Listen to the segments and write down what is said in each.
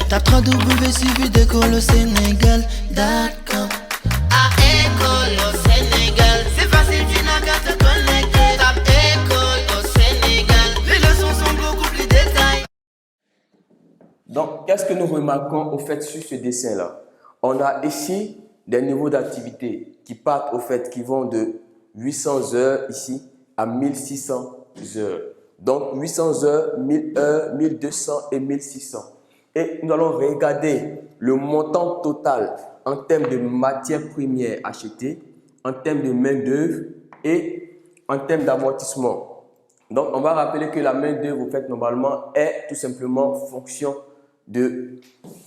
Tape www.suividécole-au-sénégal.com. À école au Sénégal, c'est facile, tu n'as qu'à te connecter. Tape école au Sénégal, les leçons sont beaucoup plus détaillées. Donc, qu'est-ce que nous remarquons au fait sur ce dessin-là? On a ici des niveaux d'activité qui partent au fait, qui vont de 800 heures ici à 1600 heures. Donc, 800 heures, 1000 heures, 1200 et 1600. Et nous allons regarder le montant total en termes de matières premières achetées, en termes de main-d'œuvre et en termes d'amortissement. Donc, on va rappeler que la main-d'œuvre, au fait, normalement, est tout simplement fonction du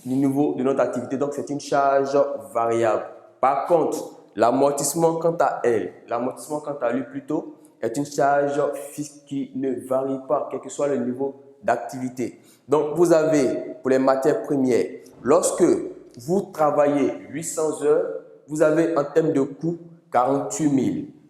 niveau de notre activité. Donc, c'est une charge variable. Par contre, l'amortissement, quant à lui plutôt, est une charge fixe qui ne varie pas, quel que soit le niveau d'activité. Donc, vous avez pour les matières premières, lorsque vous travaillez 800 heures, vous avez en termes de coût 48 000.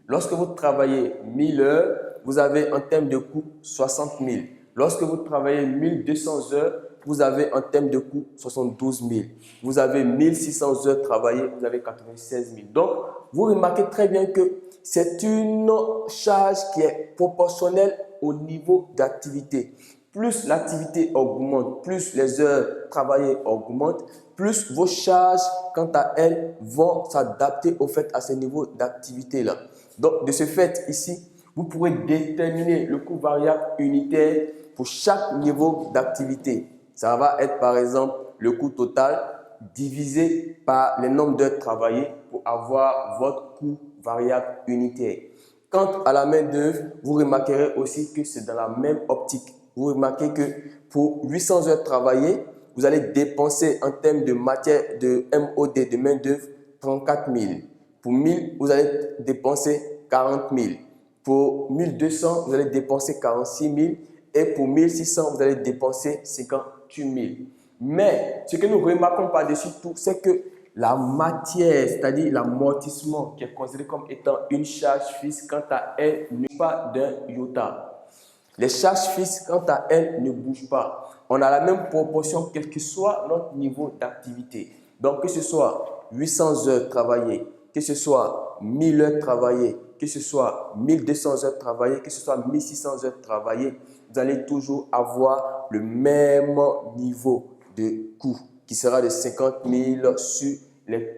Lorsque vous travaillez 1000 heures, vous avez en termes de coût 60 000. Lorsque vous travaillez 1200 heures, vous avez en termes de coût 72 000. Vous avez 1600 heures travaillées, vous avez 96 000. Donc, vous remarquez très bien que c'est une charge qui est proportionnelle au niveau d'activité. Plus l'activité augmente, plus les heures travaillées augmentent, plus vos charges, quant à elles, vont s'adapter au fait à ce niveau d'activité-là. Donc, de ce fait, ici, vous pourrez déterminer le coût variable unitaire pour chaque niveau d'activité. Ça va être par exemple le coût total divisé par le nombre d'heures travaillées pour avoir votre coût variable unitaire. Quant à la main-d'œuvre, vous remarquerez aussi que c'est dans la même optique. Vous remarquez que pour 800 heures travaillées, vous allez dépenser en termes de matière de MOD, de main-d'œuvre, 34 000. Pour 1000, vous allez dépenser 40 000. Pour 1200, vous allez dépenser 46 000. Et pour 1600, vous allez dépenser 58 000. Mais ce que nous remarquons par-dessus tout, c'est que la matière, c'est-à-dire l'amortissement, qui est considéré comme étant une charge fixe, quant à elle, ne bouge pas d'un iota. Les charges fixes, quant à elles, ne bougent pas. On a la même proportion, quel que soit notre niveau d'activité. Donc, que ce soit 800 heures travaillées, que ce soit 1000 heures travaillées, que ce soit 1200 heures travaillées, que ce soit 1600 heures travaillées, vous allez toujours avoir le même niveau de coût qui sera de 50 000 sur les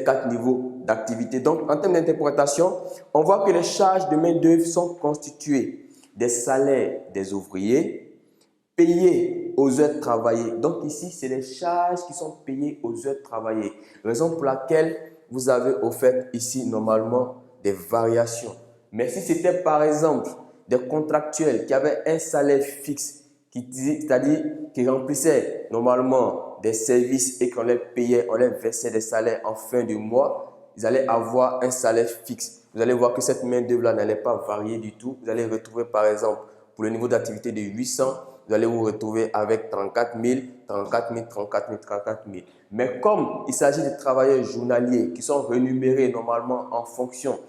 4 niveaux d'activité. Donc, en termes d'interprétation, on voit que les charges de main-d'œuvre sont constituées des salaires des ouvriers payés aux heures travaillées. Donc, ici, c'est les charges qui sont payées aux heures travaillées. Raison pour laquelle vous avez au fait ici, normalement, des variations. Mais si c'était par exemple des contractuels qui avaient un salaire fixe, c'est-à-dire qui remplissaient normalement des services et qu'on les payait, on les versait des salaires en fin de mois, ils allaient avoir un salaire fixe. Vous allez voir que cette main-d'œuvre-là n'allait pas varier du tout. Vous allez retrouver par exemple pour le niveau d'activité de 800, vous allez vous retrouver avec 34 000, 34 000, 34 000, 34 000. Mais comme il s'agit de travailleurs journaliers qui sont rémunérés normalement en fonction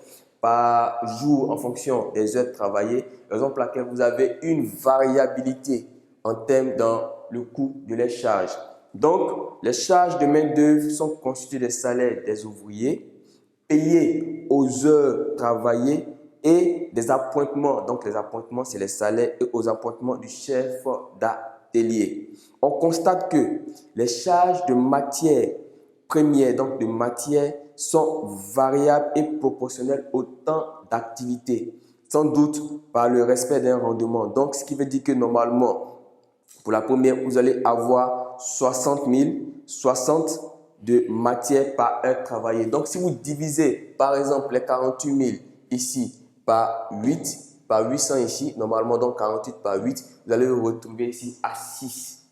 par jour, en fonction des heures travaillées, raison pour laquelle vous avez une variabilité en termes dans le coût de les charges. Donc, les charges de main-d'œuvre sont constituées des salaires des ouvriers payés aux heures travaillées et des appointements. Donc, les appointements, c'est les salaires et aux appointements du chef d'atelier. On constate que les charges de matière première, donc de matière, sont variables et proportionnelles au temps d'activité, sans doute par le respect d'un rendement. Donc, ce qui veut dire que normalement, pour la première, vous allez avoir 60 000, 60 de matière par heure travaillée. Donc, si vous divisez, par exemple, les 48 000 ici par 8, par 800 ici, normalement, donc 48 par 8, vous allez vous retrouver ici à 6.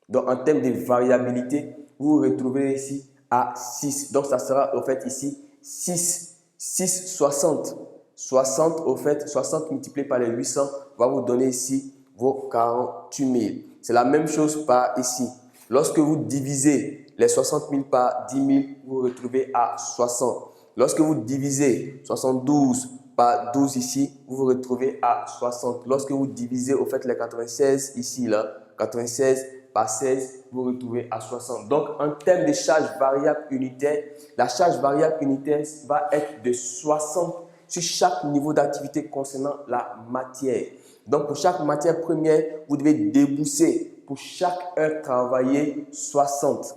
Donc, en termes de variabilité, vous vous retrouvez ici à 6. Donc, ça sera au fait ici 6, 60. 60 au fait, 60 multiplié par les 800 va vous donner ici vos 48 000. C'est la même chose par ici. Lorsque vous divisez les 60 000 par 10 000, vous vous retrouvez à 60. Lorsque vous divisez 72 par 12 ici, vous vous retrouvez à 60. Lorsque vous divisez au fait les 96 ici, là, 96 par 16, vous retrouvez à 60. Donc, en termes de charge variable unitaire, la charge variable unitaire va être de 60 sur chaque niveau d'activité concernant la matière. Donc, pour chaque matière première, vous devez débourser pour chaque heure travaillée 60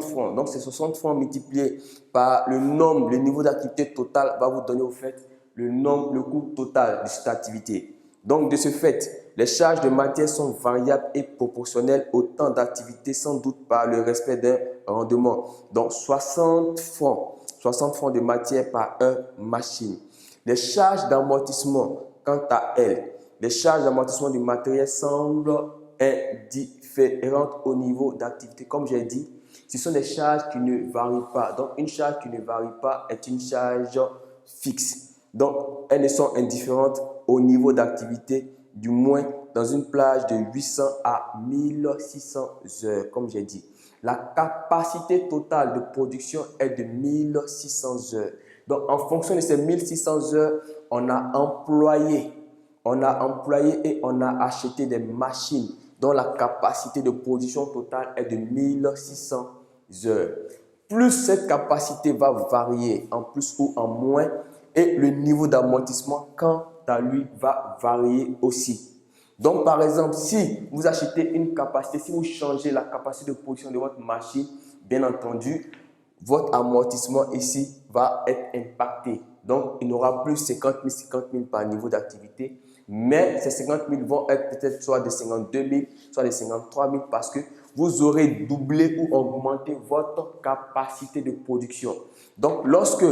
francs. Donc, ces 60 francs multipliés par le nombre, le niveau d'activité total va vous donner au fait le coût total de cette activité. Donc, de ce fait, les charges de matière sont variables et proportionnelles au temps d'activité, sans doute par le respect d'un rendement. Donc, 60 francs de matière par heure machine. Les charges d'amortissement, quant à elles, les charges d'amortissement du matériel semblent indifférentes au niveau d'activité. Comme j'ai dit, ce sont des charges qui ne varient pas. Donc, une charge qui ne varie pas est une charge fixe. Donc, elles ne sont indifférentes au niveau d'activité, du moins dans une plage de 800 à 1600 heures, comme j'ai dit. La capacité totale de production est de 1600 heures. Donc, en fonction de ces 1600 heures, on a employé et on a acheté des machines dont la capacité de production totale est de 1600 heures. Plus cette capacité va varier en plus ou en moins, et le niveau d'amortissement, quant à lui, va varier aussi. Donc, par exemple, si vous achetez une capacité, si vous changez la capacité de production de votre machine, bien entendu, votre amortissement ici va être impacté. Donc, il n'aura plus 50 000 par niveau d'activité, mais ces 50 000 vont être peut-être soit de 52 000, soit de 53 000 parce que vous aurez doublé ou augmenté votre capacité de production. Donc, lorsque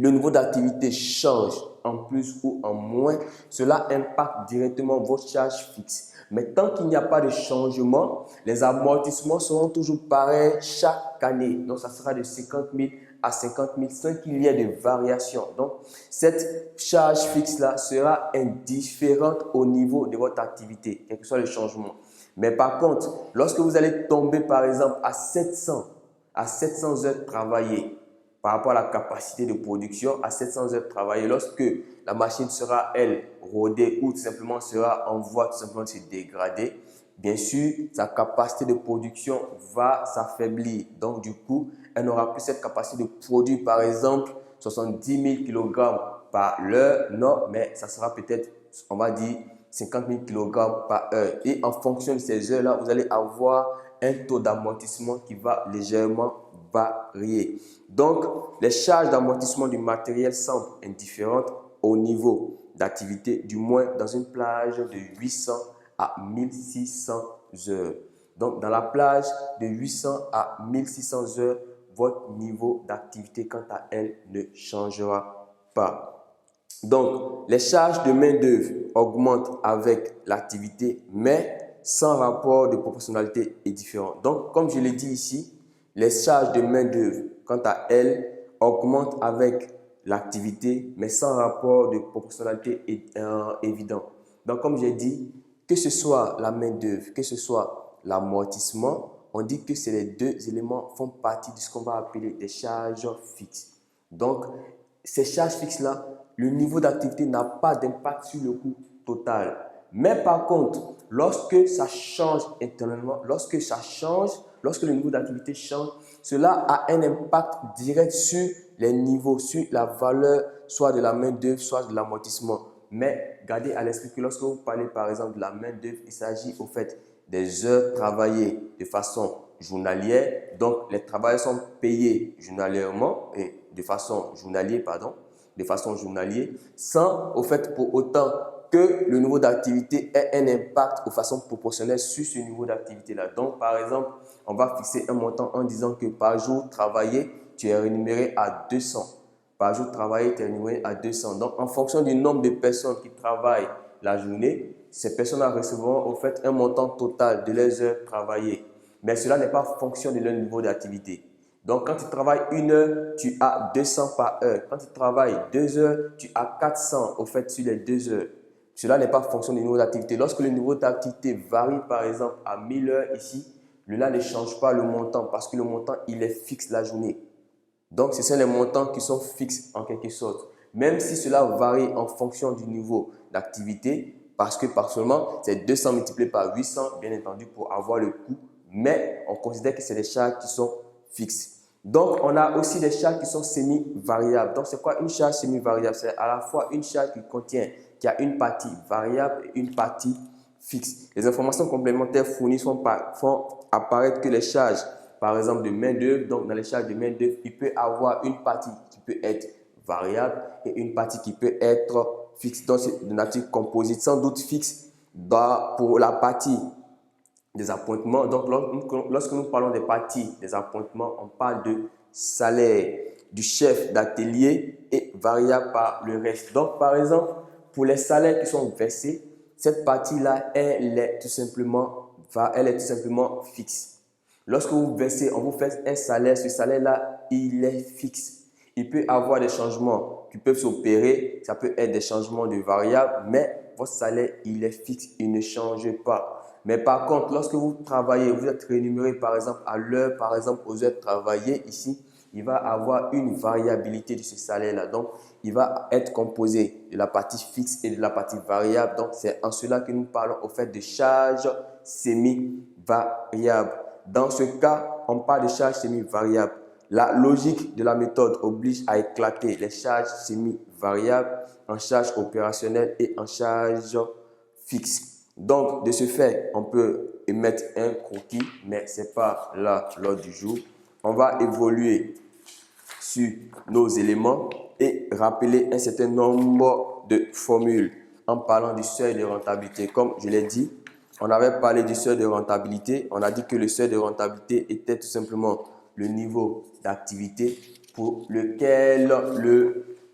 le niveau d'activité change en plus ou en moins, cela impacte directement votre charge fixe. Mais tant qu'il n'y a pas de changement, les amortissements seront toujours pareils chaque année. Donc, ça sera de 50 000 à 50 000 sans qu'il y ait de variation. Donc, cette charge fixe-là sera indifférente au niveau de votre activité, quel que soit le changement. Mais par contre, lorsque vous allez tomber par exemple à 700 heures travaillées, par rapport à la capacité de production, à 700 heures travaillées, lorsque la machine sera, elle, rodée ou tout simplement sera en voie tout simplement de se dégrader, bien sûr, sa capacité de production va s'affaiblir. Donc, du coup, elle n'aura plus cette capacité de produire, par exemple, 70 000 kg par l'heure. Non, mais ça sera peut-être, on va dire, 50 000 kg par heure. Et en fonction de ces heures-là, vous allez avoir un taux d'amortissement qui va légèrement varier. Donc, les charges d'amortissement du matériel semblent indifférentes au niveau d'activité, du moins dans une plage de 800 à 1600 heures. Donc, dans la plage de 800 à 1600 heures, votre niveau d'activité, quant à elle, ne changera pas. Donc, les charges de main-d'œuvre augmentent avec l'activité, mais sans rapport de proportionnalité est différent. Donc, comme je l'ai dit ici, les charges de main-d'œuvre, quant à elles, augmentent avec l'activité, mais sans rapport de proportionnalité évident. Donc, comme j'ai dit, que ce soit la main-d'œuvre, que ce soit l'amortissement, on dit que ces deux éléments font partie de ce qu'on va appeler des charges fixes. Donc, ces charges fixes-là, le niveau d'activité n'a pas d'impact sur le coût total. Mais par contre, lorsque ça change intérieurement, lorsque le niveau d'activité change, cela a un impact direct sur les niveaux, sur la valeur soit de la main-d'œuvre, soit de l'amortissement. Mais gardez à l'esprit que lorsque vous parlez par exemple de la main-d'œuvre, il s'agit au fait des heures travaillées de façon journalière. Donc, les travailleurs sont payés journalièrement et de façon journalière, sans au fait pour autant que le niveau d'activité ait un impact de façon proportionnelle sur ce niveau d'activité-là. Donc, par exemple, on va fixer un montant en disant que par jour travaillé, tu es rémunéré à 200. Par jour travaillé, tu es rémunéré à 200. Donc, en fonction du nombre de personnes qui travaillent la journée, ces personnes recevront au fait un montant total de leurs heures travaillées. Mais cela n'est pas fonction de leur niveau d'activité. Donc, quand tu travailles 1 heure, tu as 200 par heure. Quand tu travailles 2 heures, tu as 400 au fait sur les 2 heures. Cela n'est pas fonction du niveau d'activité. Lorsque le niveau d'activité varie, par exemple, à 1000 heures ici, là ne change pas le montant parce que le montant, il est fixe la journée. Donc, ce sont les montants qui sont fixes en quelque sorte. Même si cela varie en fonction du niveau d'activité, parce que partiellement, c'est 200 multiplié par 800, bien entendu, pour avoir le coût. Mais on considère que c'est des charges qui sont fixes. Donc, on a aussi des charges qui sont semi-variables. Donc, c'est quoi une charge semi-variable? C'est à la fois une charge qui a une partie variable et une partie fixe. Les informations complémentaires fournies font apparaître que les charges, par exemple, de main-d'œuvre, donc dans les charges de main-d'œuvre, il peut avoir une partie qui peut être variable et une partie qui peut être fixe. Donc, c'est de nature composite, sans doute fixe pour la partie des appointements. Donc, lorsque nous parlons des parties des appointements, on parle de salaire du chef d'atelier et variable par le reste. Donc, par exemple, pour les salaires qui sont versés, cette partie-là, elle est tout simplement fixe. Lorsque vous versez, on vous fait un salaire, ce salaire-là, il est fixe. Il peut y avoir des changements qui peuvent s'opérer, ça peut être des changements de variables, mais votre salaire, il est fixe, il ne change pas. Mais par contre, lorsque vous travaillez, vous êtes rémunéré par exemple à l'heure, par exemple aux heures travaillées ici, il va avoir une variabilité de ce salaire-là. Donc, il va être composé de la partie fixe et de la partie variable. Donc, c'est en cela que nous parlons au fait de charges semi-variables. Dans ce cas, on parle de charges semi-variables. La logique de la méthode oblige à éclater les charges semi-variables en charges opérationnelles et en charges fixes. Donc, de ce fait, on peut émettre un croquis, mais ce n'est pas là l'ordre du jour. On va évoluer sur nos éléments et rappeler un certain nombre de formules en parlant du seuil de rentabilité. Comme je l'ai dit, on avait parlé du seuil de rentabilité. On a dit que le seuil de rentabilité était tout simplement le niveau d'activité pour lequel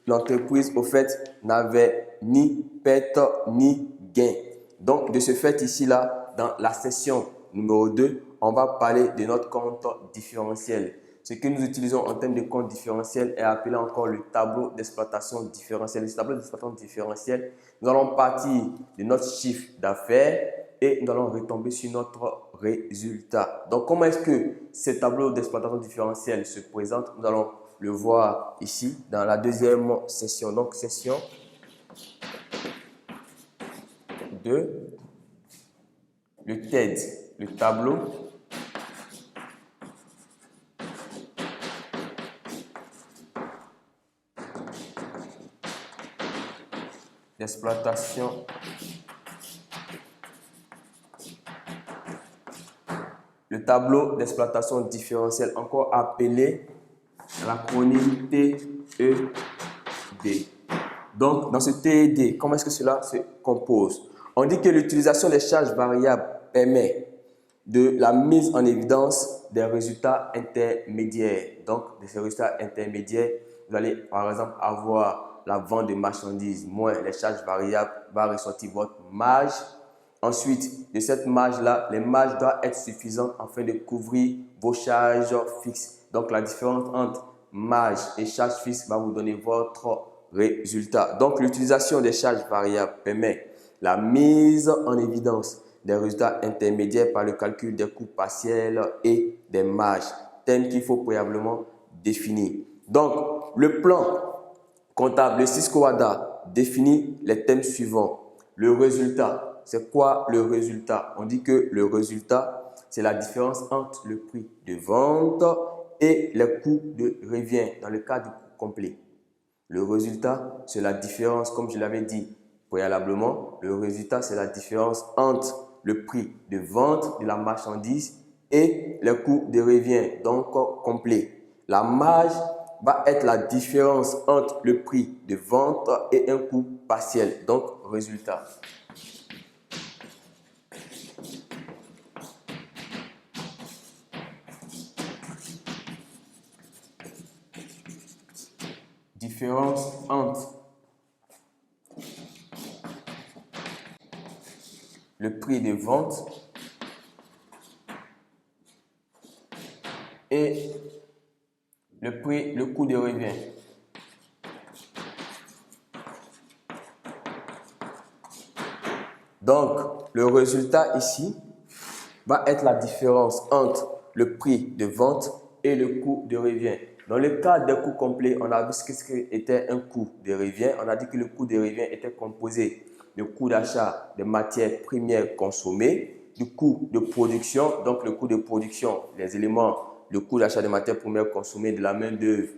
l'entreprise, au fait, n'avait ni perte ni gain. Donc, de ce fait, ici, là, dans la section numéro 2, on va parler de notre compte différentiel. Ce que nous utilisons en termes de compte différentiel est appelé encore le tableau d'exploitation différentiel. Ce tableau d'exploitation différentiel, nous allons partir de notre chiffre d'affaires et nous allons retomber sur notre résultat. Donc, comment est-ce que ce tableau d'exploitation différentiel se présente? Nous allons le voir ici dans la deuxième session. Donc, session 2, le TED, le tableau d'exploitation différentielle, encore appelé l'acronyme TED. Donc, dans ce TED, comment est-ce que cela se compose? On dit que l'utilisation des charges variables permet de la mise en évidence des résultats intermédiaires. Donc, de ces résultats intermédiaires, vous allez par exemple avoir la vente de marchandises moins les charges variables va ressortir votre marge. Ensuite, de cette marge-là, les marges doivent être suffisantes afin de couvrir vos charges fixes. Donc, la différence entre marge et charge fixe va vous donner votre résultat. Donc, l'utilisation des charges variables permet la mise en évidence des résultats intermédiaires par le calcul des coûts partiels et des marges, thèmes qu'il faut préalablement définir. Donc, le plan comptable, le Cisco WADA, définit les thèmes suivants. Le résultat, c'est quoi le résultat? On dit que le résultat, c'est la différence entre le prix de vente et les coûts de revient dans le cas du coût complet. Le résultat, c'est la différence, comme je l'avais dit préalablement, le résultat, c'est la différence entre le prix de vente de la marchandise et les coûts de revient, donc complet. La marge va être la différence entre le prix de vente et un coût partiel, donc résultat. Différence entre le prix de vente et le coût de revient. Donc, le résultat ici va être la différence entre le prix de vente et le coût de revient. Dans le cas des coûts complets, on a vu ce qu'était un coût de revient. On a dit que le coût de revient était composé le coût d'achat des matières premières consommées, du coût de production, donc le coût de production, les éléments, le coût d'achat des matières premières consommées, de la main-d'œuvre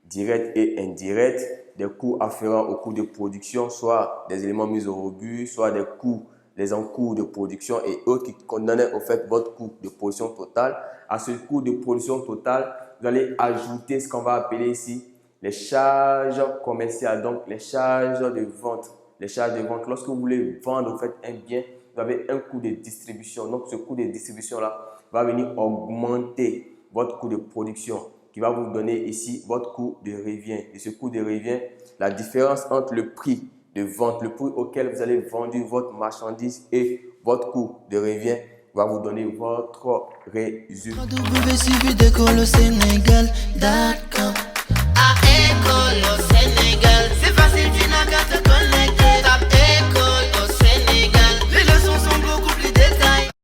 directe et indirecte, des coûts afférents au coût de production, soit des éléments mis au rebut, soit des coûts, les encours de production et autres qui condamnaient au fait votre coût de production total. À ce coût de production total, vous allez ajouter ce qu'on va appeler ici les charges commerciales, donc les charges de vente. Les charges de vente, lorsque vous voulez vendre en fait un bien, vous avez un coût de distribution. Donc ce coût de distribution-là va venir augmenter votre coût de production, qui va vous donner ici votre coût de revient. Et ce coût de revient, la différence entre le prix de vente, le prix auquel vous allez vendre votre marchandise et votre coût de revient va vous donner votre résultat. www.suividecolosénégal.com. À École